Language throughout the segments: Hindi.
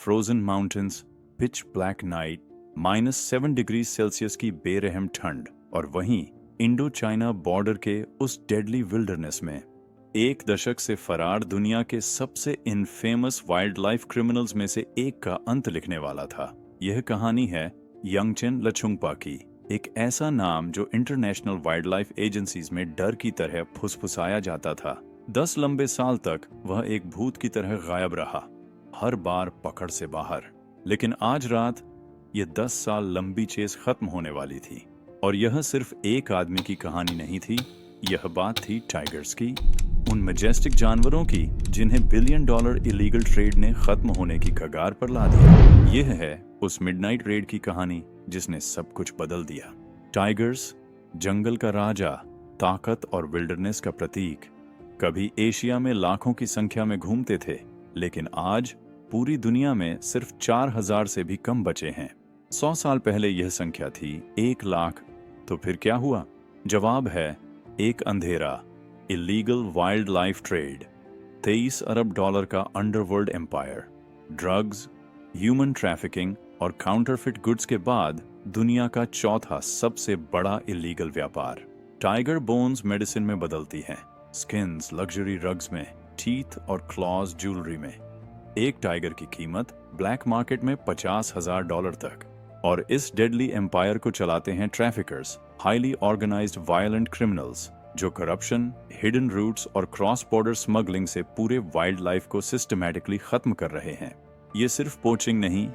Frozen mountains, pitch black night, -7 degree Celsius की बेरहम ठंड, और वहीं इंडो चाइना बॉर्डर के उस डेडली विल्डरनेस में एक दशक से फरार दुनिया के सबसे इनफेमस वाइल्ड लाइफ क्रिमिनल्स में से एक का अंत लिखने वाला था। यह कहानी है यांगचेन लचुंगपा की, एक ऐसा नाम जो इंटरनेशनल वाइल्ड लाइफ एजेंसीज में डर की तरह फुसफुसाया जाता था। 10 लंबे साल तक वह एक भूत की तरह गायब रहा, हर बार पकड़ से बाहर। लेकिन आज रात ये 10 साल लंबी चेस खत्म होने वाली थी, और यह सिर्फ एक आदमी की कहानी नहीं थी। यह बात थी टाइगर्स की, उन मैजेस्टिक जानवरों की जिन्हें $1 बिलियन इलीगल ट्रेड ने खत्म होने की कगार पर ला दिया। यह है उस मिडनाइट रेड की कहानी जिसने सब कुछ बदल दिया। टाइगर्स, जंगल का राजा, ताकत और विल्डरनेस का प्रतीक, कभी एशिया में लाखों की संख्या में घूमते थे, लेकिन आज पूरी दुनिया में सिर्फ 4000 से भी कम बचे हैं। 100 साल पहले यह संख्या थी 1 लाख। तो फिर क्या हुआ? जवाब है एक अंधेरा, इलीगल वाइल्ड लाइफ ट्रेड, $23 अरब का underworld empire, drugs, human trafficking और काउंटरफिट गुड्स के बाद दुनिया का चौथा सबसे बड़ा इलीगल व्यापार। टाइगर बोन्स मेडिसिन में बदलती हैं, स्किन्स लग्जरी रग्स में, टीथ और क्लॉज ज्वेलरी में। एक टाइगर की कीमत ब्लैक मार्केट में $50,000 तक। और इस डेडली एम्पायर को चलाते हैं traffickers, highly organised violent criminals, जो करप्शन, हिडन रूट्स और क्रॉस बॉर्डर स्मगलिंग से पूरे वाइल्ड लाइफ को सिस्टमैटिकली खत्म कर रहे हैं। ये सिर्फ पोचिंग नहीं,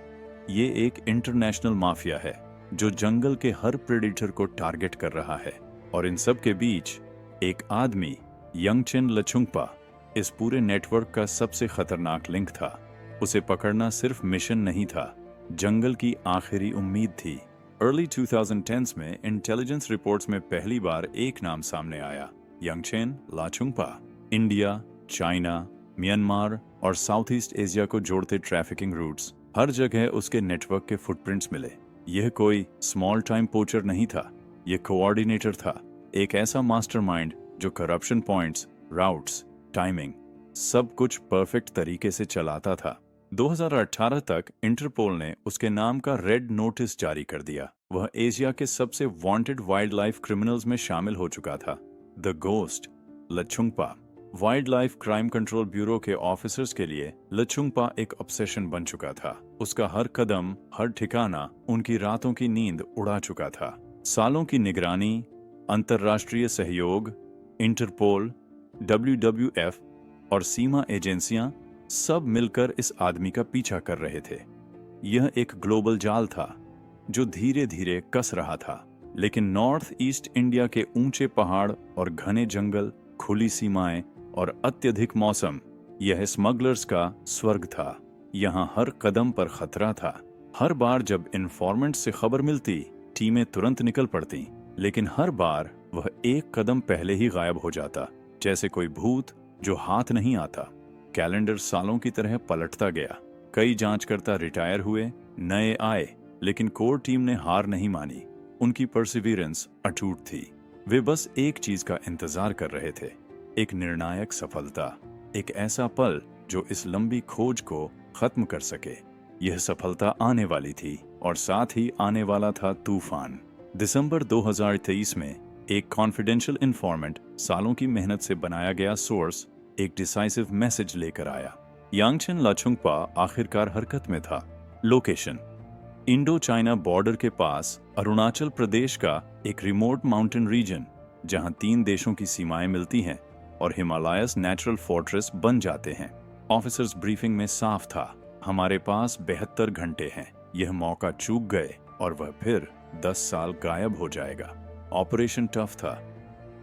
ये एक इंटरनेशनल माफिया है जो जंगल के हर प्रेडेटर को टारगेट कर रहा है। और इन सब के बीच एक आदमी, यांगचेन लचुंगपा, इस पूरे नेटवर्क का सबसे खतरनाक लिंक था। उसे पकड़ना सिर्फ मिशन नहीं था, जंगल की आखिरी उम्मीद थी। अर्ली 2010s में इंटेलिजेंस रिपोर्ट्स में पहली बार एक नाम सामने आया, यांगचेन लचुंगपा। इंडिया, चाइना, म्यांमार और साउथ ईस्ट एशिया को जोड़ते ट्रैफिकिंग रूट्स, हर जगह उसके नेटवर्क के फुटप्रिंट्स मिले। यह कोई स्मॉल टाइम पोचर नहीं था, यह कोऑर्डिनेटर था, एक ऐसा मास्टरमाइंड जो करप्शन पॉइंट्स, राउट्स, टाइमिंग, सब कुछ परफेक्ट तरीके से चलाता था। 2018 तक इंटरपोल ने उसके नाम का रेड नोटिस जारी कर दिया। वह एशिया के सबसे वांटेड वाइल्ड लाइफ क्रिमिनल्स में शामिल हो चुका था। The ghost Lachungpa. Wildlife crime control bureau के ऑफिसर्स के लिए लचुंगपा एक ऑब्सेशन बन चुका था। उसका हर कदम, हर ठिकाना उनकी रातों की नींद उड़ा चुका था। सालों की निगरानी, अंतर्राष्ट्रीय सहयोग, इंटरपोल, WWF और सीमा एजेंसियां सब मिलकर इस आदमी का पीछा कर रहे थे। यह एक ग्लोबल जाल था जो धीरे धीरे कस रहा था। लेकिन नॉर्थ ईस्ट इंडिया के ऊंचे पहाड़ और घने जंगल, खुली सीमाएं और अत्यधिक मौसम, यह स्मगलर्स का स्वर्ग था। यहाँ हर कदम पर खतरा था। हर बार जब इन्फॉर्मेंट से खबर मिलती, टीमें तुरंत निकल पड़ती, लेकिन हर बार वह एक कदम पहले ही गायब हो जाता, जैसे कोई भूत जो हाथ नहीं आता। कैलेंडर सालों की तरह पलटता गया। कई जांचकर्ता रिटायर हुए, नए आए, लेकिन कोर टीम ने हार नहीं मानी। उनकी परसिवियरेंस अटूट थी। वे बस एक चीज का इंतजार कर रहे थे, एक निर्णायक सफलता, एक ऐसा पल जो इस लंबी खोज को खत्म कर सके। यह सफलता आने वाली थी, और साथ ही आने वाला था तूफान। दिसंबर 2023 में एक कॉन्फिडेंशियल इन्फॉर्मेंट, सालों की मेहनत से बनाया गया सोर्स, एक डिसाइसिव मैसेज लेकर आया। यांगचेन लचुंगपा आखिरकार हरकत में था। लोकेशन: इंडो चाइना बॉर्डर के पास अरुणाचल प्रदेश का एक रिमोट माउंटेन रीजन, जहां 3 देशों की सीमाएं मिलती हैं और हिमालयस नेचुरल फोर्ट्रेस बन जाते हैं। ऑफिसर्स ब्रीफिंग में साफ था, हमारे पास 72 घंटे हैं। यह मौका चूक गए और वह फिर 10 साल गायब हो जाएगा। ऑपरेशन टफ था।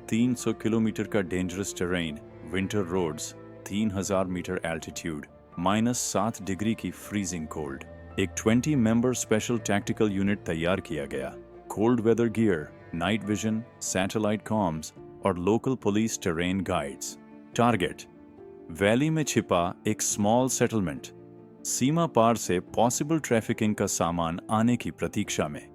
300 किलोमीटर का dangerous terrain, winter roads, 3000 metre altitude, -7 degree की फ्रीजिंग कोल्ड। एक 20 मेंबर स्पेशल टैक्टिकल यूनिट तैयार किया गया। Cold weather gear, night vision, satellite comms और local police terrain guides. Target: valley में छिपा एक स्मॉल सेटलमेंट, सीमा पार से पॉसिबल ट्रैफिकिंग का सामान आने की प्रतीक्षा में।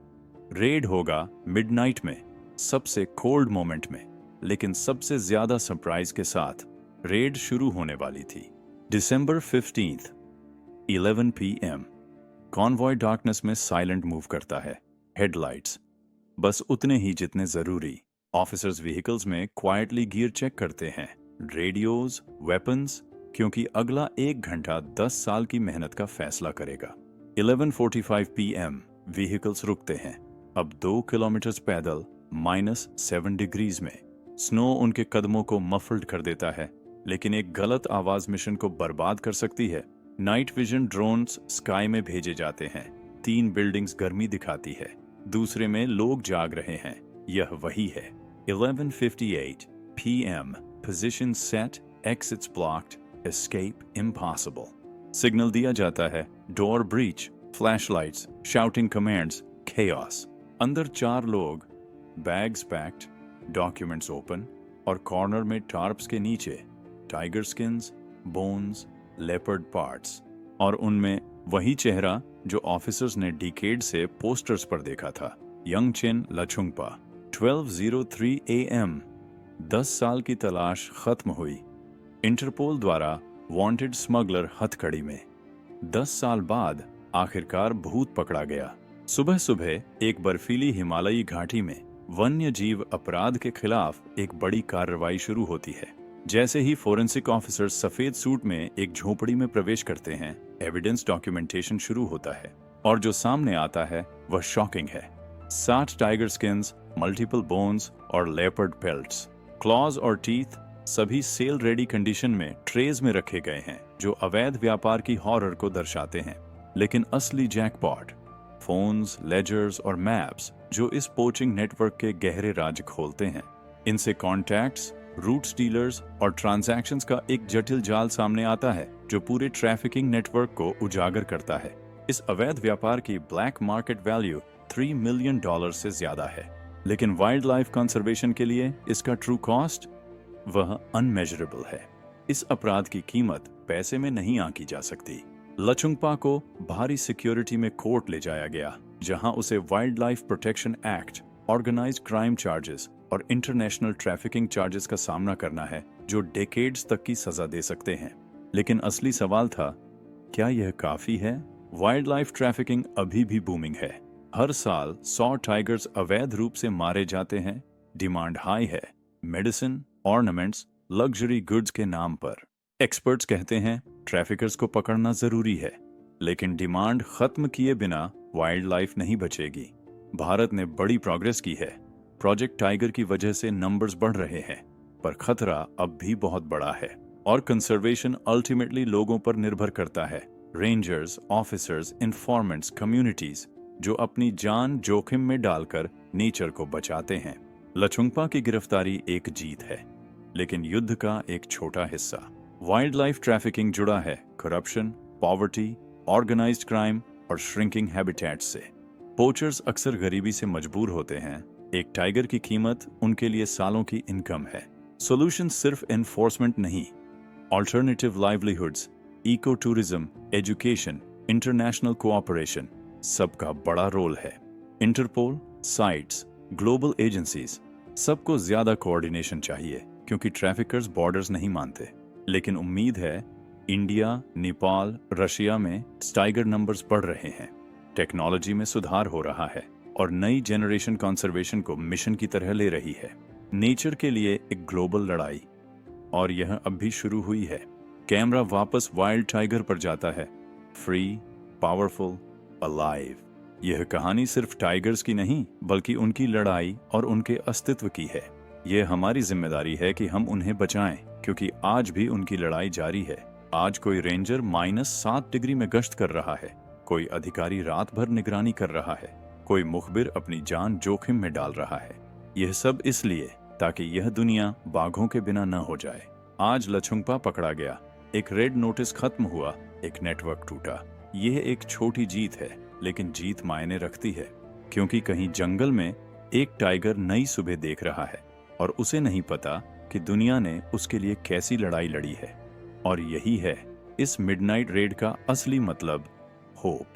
रेड होगा मिडनाइट में, सबसे कोल्ड मोमेंट में, लेकिन सबसे ज्यादा सरप्राइज के साथ। रेड शुरू होने वाली थी December 15th। 11 PM convoy darkness में साइलेंट मूव करता है। हेडलाइट्स बस उतने ही जितने जरूरी। ऑफिसर्स व्हीकल्स में क्वाइटली गियर चेक करते हैं। रेडियोज, वेपन्स, क्योंकि अगला 1 घंटा 10 साल की मेहनत का फैसला करेगा। 11:45 PM व्हीकल्स रुकते हैं। अब 2 किलोमीटर पैदल -7 डिग्रीज में। स्नो उनके कदमों को मफल्ड कर देता है, लेकिन एक गलत आवाज मिशन को बर्बाद कर सकती है। नाइट विजन ड्रोन्स स्काई में भेजे जाते हैं। 3 बिल्डिंग्स गर्मी दिखाती है, दूसरे में लोग जाग रहे हैं। यह वही है। 11:58 PM position set, exits blocked, escape impossible. Signal दिया जाता है, door breach, flashlights, shouting commands, chaos। अंदर 4 लोग, बैग्स पैक्ड, डॉक्यूमेंट्स ओपन, और कॉर्नर में टार्प्स के नीचे tiger skins, bones, leopard parts, और उनमें वही चेहरा जो ऑफिसर्स ने डिकेड से पोस्टर्स पर देखा था, यंगचेन लचुंगपा। 12:03 AM 10 साल की तलाश खत्म हुई। इंटरपोल द्वारा वांटेड स्मगलर हथकड़ी में। 10 साल बाद आखिरकार भूत पकड़ा गया। सुबह सुबह एक बर्फीली हिमालयी घाटी में वन्य जीव अपराध के खिलाफ एक बड़ी कार्रवाई शुरू होती है। जैसे ही फोरेंसिक ऑफिसर सफेद सूट में एक झोपड़ी में प्रवेश करते हैं, एविडेंस डॉक्यूमेंटेशन शुरू होता है, और जो सामने आता है वह शॉकिंग है। 60 टाइगर स्किन्स, मल्टीपल बोन्स और लेपर्ड पेल्ट्स, क्लॉज और टीथ सभी सेल रेडी कंडीशन में ट्रेज में रखे गए हैं, जो अवैध व्यापार की हॉरर को दर्शाते हैं। लेकिन असली जैकपॉट फोन्स, लेजर्स और मैप्स, जो इस पोचिंग नेटवर्क के गहरे राज खोलते हैं। इनसे कॉन्टैक्ट्स, रूट्स, डीलर्स और ट्रांजैक्शंस का एक जटिल जाल सामने आता है, जो पूरे ट्रैफिकिंग नेटवर्क को उजागर करता है। इस अवैध व्यापार की ब्लैक मार्केट वैल्यू $3 मिलियन से ज्यादा है, लेकिन वाइल्ड लाइफ कंजर्वेशन के लिए इसका ट्रू कॉस्ट वह अनमेजरेबल है। इस अपराध की कीमत पैसे में नहीं आंकी जा सकती। लचुंगपा को भारी सिक्योरिटी में कोर्ट ले जाया गया, जहां उसे wild life protection act, organised crime charges और इंटरनेशनल ट्रैफिकिंग चार्जेस का सामना करना है, जो डेकेड्स तक की सजा दे सकते हैं। लेकिन असली सवाल था, क्या यह काफी है? वाइल्ड लाइफ ट्रैफिकिंग अभी भी बूमिंग है। हर साल 100 टाइगर्स अवैध रूप से मारे जाते हैं। डिमांड हाई है, मेडिसिन, ऑर्नामेंट्स, लग्जरी गुड्स के नाम पर। एक्सपर्ट्स कहते हैं ट्रैफिकर्स को पकड़ना जरूरी है, लेकिन डिमांड खत्म किए बिना वाइल्ड लाइफ नहीं बचेगी। भारत ने बड़ी प्रोग्रेस की है। प्रोजेक्ट टाइगर की वजह से नंबर्स बढ़ रहे हैं, पर खतरा अब भी बहुत बड़ा है, और कंजर्वेशन अल्टीमेटली लोगों पर निर्भर करता है। रेंजर्स, ऑफिसर्स, इन्फॉर्मेंट्स, कम्युनिटीज, जो अपनी जान जोखिम में डालकर नेचर को बचाते हैं। लचुंगपा की गिरफ्तारी एक जीत है, लेकिन युद्ध का एक छोटा हिस्सा। वाइल्ड लाइफ ट्रैफिकिंग जुड़ा है करप्शन, पॉवर्टी, ऑर्गेनाइज्ड क्राइम और श्रिंकिंग हैबिटेट्स से। पोचर्स अक्सर गरीबी से मजबूर होते हैं। एक टाइगर की कीमत उनके लिए सालों की इनकम है। सॉल्यूशन सिर्फ एनफोर्समेंट नहीं, alternative livelihoods, eco tourism, education, international cooperation, सबका बड़ा रोल है। इंटरपोल, साइट्स, ग्लोबल एजेंसीज, सबको ज्यादा कोऑर्डिनेशन चाहिए, क्योंकि ट्रैफिकर्स बॉर्डर्स नहीं मानते। लेकिन उम्मीद है, इंडिया, नेपाल, रशिया में टाइगर नंबर्स बढ़ रहे हैं, टेक्नोलॉजी में सुधार हो रहा है, और नई जनरेशन कंजर्वेशन को मिशन की तरह ले रही है। नेचर के लिए एक ग्लोबल लड़ाई, और यह अब भी शुरू हुई है। कैमरा वापस वाइल्ड टाइगर पर जाता है, फ्री, पावरफुल, अलाइव। यह कहानी सिर्फ टाइगर्स की नहीं, बल्कि उनकी लड़ाई और उनके अस्तित्व की है। यह हमारी जिम्मेदारी है कि हम उन्हें बचाएं, क्योंकि आज भी उनकी लड़ाई जारी है। आज कोई रेंजर -7 डिग्री में गश्त कर रहा है, कोई अधिकारी रात भर निगरानी कर रहा है, कोई मुखबिर अपनी जान जोखिम में डाल रहा है। यह सब इसलिए ताकि यह दुनिया बाघों के बिना न हो जाए। आज लचुंगपा पकड़ा गया, एक रेड नोटिस खत्म हुआ, एक नेटवर्क टूटा। यह एक छोटी जीत है, लेकिन जीत मायने रखती है, क्योंकि कहीं जंगल में एक टाइगर नई सुबह देख रहा है, और उसे नहीं पता कि दुनिया ने उसके लिए कैसी लड़ाई लड़ी है। और यही है इस मिडनाइट रेड का असली मतलब, होप,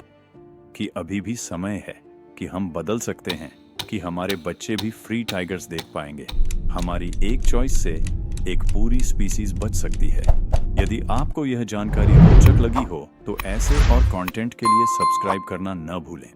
कि अभी भी समय है, कि हम बदल सकते हैं, कि हमारे बच्चे भी फ्री टाइगर्स देख पाएंगे। हमारी एक चॉइस से एक पूरी स्पीसीज बच सकती है। यदि आपको यह जानकारी रोचक लगी हो तो ऐसे और कंटेंट के लिए सब्सक्राइब करना न भूलें।